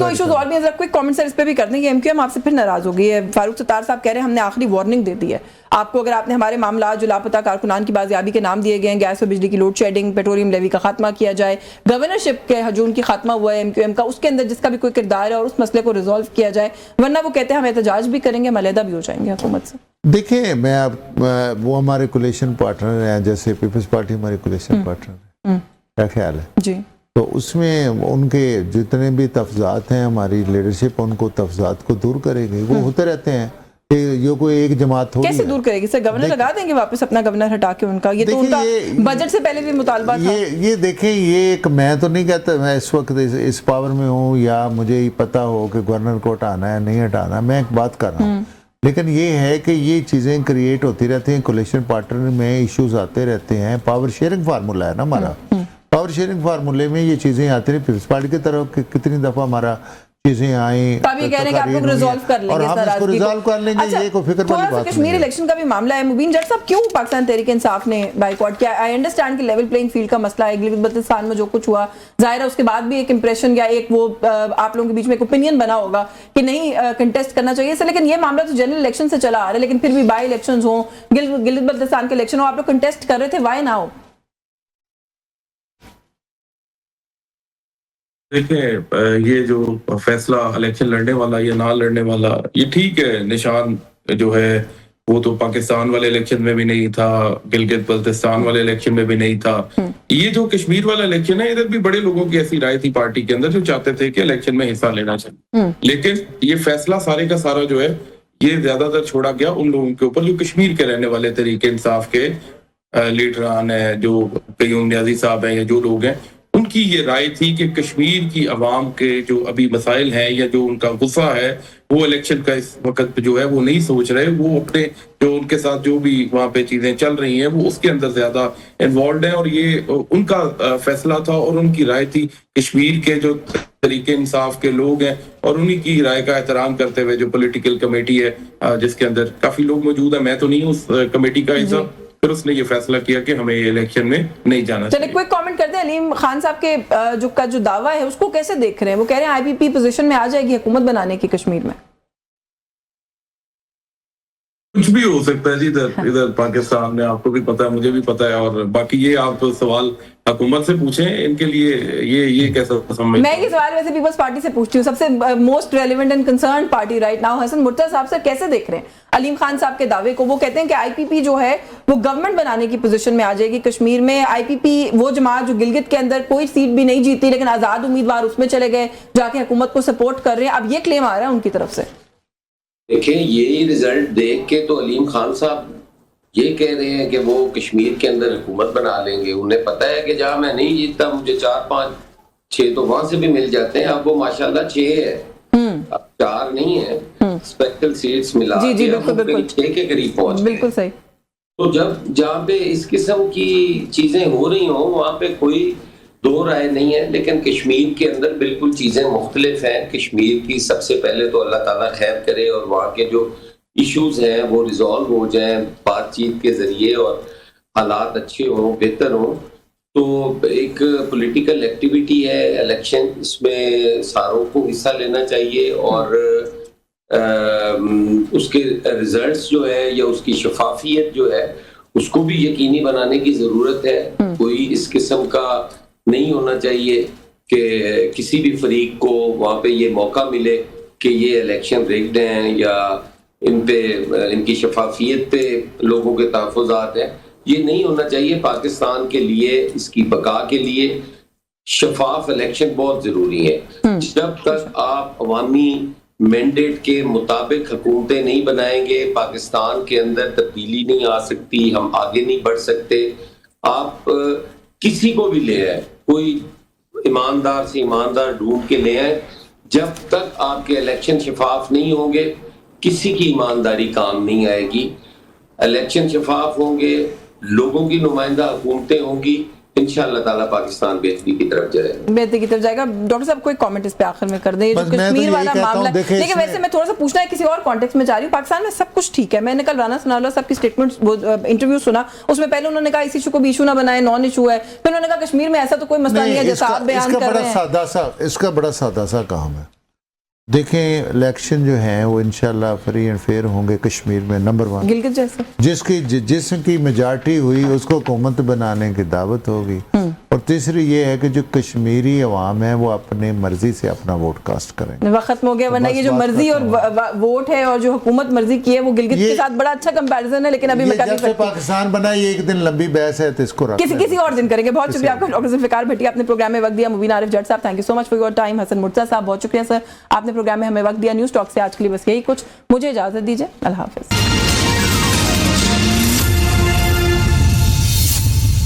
दो इश्यूज और भी हैं, क्विक कमेंट सर इस पे भी कर देंगे। एमक्यूएम आपसे फिर नाराज हो गई है। फारूक सत्तार साहब कह रहे हैं हमने आखिरी वार्निंग दे दी है आपको, अगर आपने हमारे मामला जो लापता कारकुनान की बाजियाबी के नाम दिए गए हैं, गैस और बिजली की लोड शेडिंग, पेट्रोलियम लेवी का खात्मा किया जाए, गवर्नरशिप के हजूम की खात्मा हुआ है एमक्यूएम का, उसके अंदर जिसका भी कोई किरदार है और उस मसले को रिजॉल्व किया जाए, वरना वो कहते हैं हम एहतजाज भी करेंगे, हम अलहदा भी हो जाएंगे हुकूमत से। देखिए मैं आप वो हमारे कोलिशन पार्टनर हैं, जैसे पीपल्स पार्टी हमारी कोलिशन पार्टनर है, क्या ख्याल है जी? तो उसमें उनके जितने भी तफजात हैं, हमारी लीडरशिप उनको तफजात को दूर करेगी। वो होते रहते हैं, ये कोई एक जमात थोड़ी कैसे दूर करेगी सर? गवर्नर लगा देंगे वापस अपना गवर्नर हटा के उनका, ये तो उनका बजट से पहले भी मुतालबा था। ये देखें, ये एक, मैं तो नहीं कहता मैं इस वक्त इस पावर में हूँ या मुझे ही पता हो कि गवर्नर को हटाना है नहीं हटाना, मैं एक बात कर रहा हूँ। लेकिन ये है कि ये चीज़ें क्रिएट होती रहती हैं, कोलिशन पार्टनर में इश्यूज आते रहते हैं। पावर शेयरिंग फार्मूला है ना हमारा, पावर शेयरिंग फार्मूले में ये चीज़ें आती रही। पीपल्स पार्टी की तरफ कितनी दफ़ा हमारा चीजें आई तो आप ये कह रहे हैं कि आप लोग रिजॉल्व कर लेंगे, और हम इसको रिजॉल्व कर लेंगे। ये कोई फिक्र वाली बात नहीं है। कश्मीर इलेक्शन का भी मामला है, मुबीन जट साहब क्यों पाकिस्तान तहरीक इंसाफ ने बाइकआउट किया? आई अंडरस्टैंड कि लेवल प्लेइंग फील्ड का मसला है, गिलगित बल्तिस्तान में जो कुछ हुआ जाहिर है उसके बाद भी एक इंप्रेशन या एक वो आप लोगों के बीच में एक ओपिनियन बना होगा कि नहीं कंटेस्ट करना चाहिए सर, लेकिन ये मामला तो जनरल इलेक्शन से चला आ रहा है, लेकिन फिर भी बाई इलेक्शन हो, गिलगित बल्तिस्तान के इलेक्शन हो, आप लोग कंटेस्ट कर रहे थे, वाई ना हो? देखिए ये जो फैसला इलेक्शन लड़ने वाला या ना लड़ने वाला, ये ठीक है, निशान जो है वो तो पाकिस्तान वाले इलेक्शन में भी नहीं था, गिलगित बल्तिस्तान वाले इलेक्शन में भी नहीं था। ये जो कश्मीर वाला इलेक्शन है, इधर भी बड़े लोगों की ऐसी राय थी पार्टी के अंदर जो चाहते थे कि इलेक्शन में हिस्सा लेना चाहिए, लेकिन ये फैसला सारे का सारा जो है ये ज्यादातर छोड़ा गया उन लोगों के ऊपर जो कश्मीर के रहने वाले तरीके इंसाफ के लीडरान है, जो कयूम न्याजी साहब हैं या जो लोग हैं, उनकी ये राय थी कि कश्मीर की आवाम के जो अभी मसाइल हैं या जो उनका गुस्सा है वो इलेक्शन का इस वक्त जो है वो नहीं सोच रहे, वो अपने जो उनके साथ जो भी वहाँ पे चीजें चल रही हैं वो उसके अंदर ज्यादा इन्वॉल्व है, और ये उनका फैसला था और उनकी राय थी। कश्मीर के जो तरीके इंसाफ के लोग हैं और उन्हीं की राय का एहतराम करते हुए जो पॉलिटिकल कमेटी है जिसके अंदर काफी लोग मौजूद है, मैं तो नहीं हूँ उस कमेटी का हिस्सा, फिर उसने ये फैसला किया कि हमें ये इलेक्शन में नहीं जाना चाहिए। चलिए क्विक कमेंट करते हैं, अलीम खान साहब के जो दावा है उसको कैसे देख रहे हैं? वो कह रहे हैं आईपीपी पोजीशन में आ जाएगी हुकूमत बनाने की कश्मीर में। कुछ भी हो सकता है जी इधर पाकिस्तान में, आपको भी पता है, मुझे भी पता है, और बाकी ये आप सवाल हुकूमत से पूछें, इनके लिए ये कैसा समझ। मैं ये सवाल वैसे पीपल्स पार्टी से पूछती हूँ, सबसे most relevant and concern party right now, Hasan Murtaza साहब से कैसे देख रहे हैं अलीम खान साहब के दावे को? वो कहते हैं कि आईपीपी जो है वो गवर्नमेंट बनाने की पोजीशन में आ जाएगी कश्मीर में। आईपीपी वो जमात जो गिलगित के अंदर कोई सीट भी नहीं जीती लेकिन आजाद उम्मीदवार उसमें चले गए, जाके हुकूमत को सपोर्ट कर रहे हैं, अब ये क्लेम आ रहा है उनकी तरफ से। देखिए यही रिजल्ट देख के तो अलीम खान साहब ये कह रहे हैं कि वो कश्मीर के अंदर हुकूमत बना लेंगे। उन्हें पता है कि जहां मैं नहीं जीतता मुझे 4, 5, 6 तो वहां से भी मिल जाते हैं। अब वो माशाल्लाह 6 है, अब 4 नहीं है, स्पेशल सीट्स मिला के हम 6 के करीब पहुंच गए। बिल्कुल सही। तो जब जहाँ पे इस किस्म की चीजें हो रही हो वहां पे कोई दो राय नहीं है, लेकिन कश्मीर के अंदर बिल्कुल चीजें मुख्तलिफ हैं। कश्मीर की सबसे पहले तो अल्लाह ताला खैर करे और वहाँ के जो इश्यूज हैं वो रिजॉल्व हो जाएं बातचीत के जरिए और हालात अच्छे हों, बेहतर हों। तो एक पॉलिटिकल एक्टिविटी है इलेक्शन, इसमें सारों को हिस्सा लेना चाहिए और उसके रिजल्ट्स जो है या उसकी शफाफियत जो है उसको भी यकीनी बनाने की जरूरत है। कोई इस किस्म का नहीं होना चाहिए कि किसी भी फरीक को वहाँ पे ये मौका मिले कि ये इलेक्शन रिग्ड हैं या इन पे इनकी शफाफियत पे लोगों के तहफ़्फ़ुज़ात हैं। ये नहीं होना चाहिए। पाकिस्तान के लिए, इसकी बका के लिए शफाफ इलेक्शन बहुत ज़रूरी है। जब तक आप अवामी मैंडेट के मुताबिक हुकूमतें नहीं बनाएंगे, पाकिस्तान के अंदर तब्दीली नहीं आ सकती, हम आगे नहीं बढ़ सकते। आप किसी को भी ले आए, कोई ईमानदार से ईमानदार ढूंढ के ले आए, जब तक आपके इलेक्शन शफाफ नहीं होंगे किसी की ईमानदारी काम नहीं आएगी। इलेक्शन शफाफ होंगे, लोगों की नुमाइंदा हुकूमतें होंगी, इंशाअल्लाह ताला पाकिस्तान बेहतरी की तरफ जाएगा। बेहतरी की तरफ जाएगा। डॉक्टर साहब कोई कमेंट इस पे आखिर में कर दें, जो कश्मीर वाला मामला। लेकिन वैसे मैं थोड़ा सा पूछना है किसी और कॉन्टेक्स्ट में जा रही हूँ। पाकिस्तान में सब कुछ ठीक है, मैंने कल राना सनाउल्लाह साहब की स्टेटमेंट इंटरव्यू सुना, उसमें पहले उन्होंने कहा इस इशू को भी इशू ना बनाए, नॉन इशू है, फिर उन्होंने कहा कश्मीर में ऐसा तो कोई मसला नहीं है जैसा आप बयान कर रहे हैं। इसका बड़ा सादा सा काम है। देखें इलेक्शन जो हैं वो इंशाल्लाह फ्री एंड फेयर होंगे कश्मीर में, नंबर 1। गिलगित जैसे जिसकी मेजॉरिटी हुई उसको हुकूमत बनाने की दावत होगी। और तीसरी ये है कि जो कश्मीरी अवाम है वो अपने मर्जी से अपना वोट कास्ट करेंगे। वक्त खत्म हो गया, वरना ये जो मर्जी और वोट है और जो हुकूमत मर्जी की है वो गिलगित के साथ बड़ा अच्छा कंपैरिजन है, लेकिन अभी मैं जब से पाकिस्तान बना ये एक दिन लंबी बहस है तो इसको किसी और दिन करेंगे। बहुत शुक्रिया आपका डॉक्टर जुल्फिकार भट्टी, आपने प्रोग्राम में वक्त दिया। मुबीन आरिफ जट साहब, thank you so much for your time. Hasan Murtaza साहब, बहुत शुक्रिया सर, आपने प्रोग्राम में हमें वक्त दिया। न्यूज़ टॉक से आज के लिए बस यही कुछ, मुझे इजाजत दीजिए, अल्लाह हाफिज।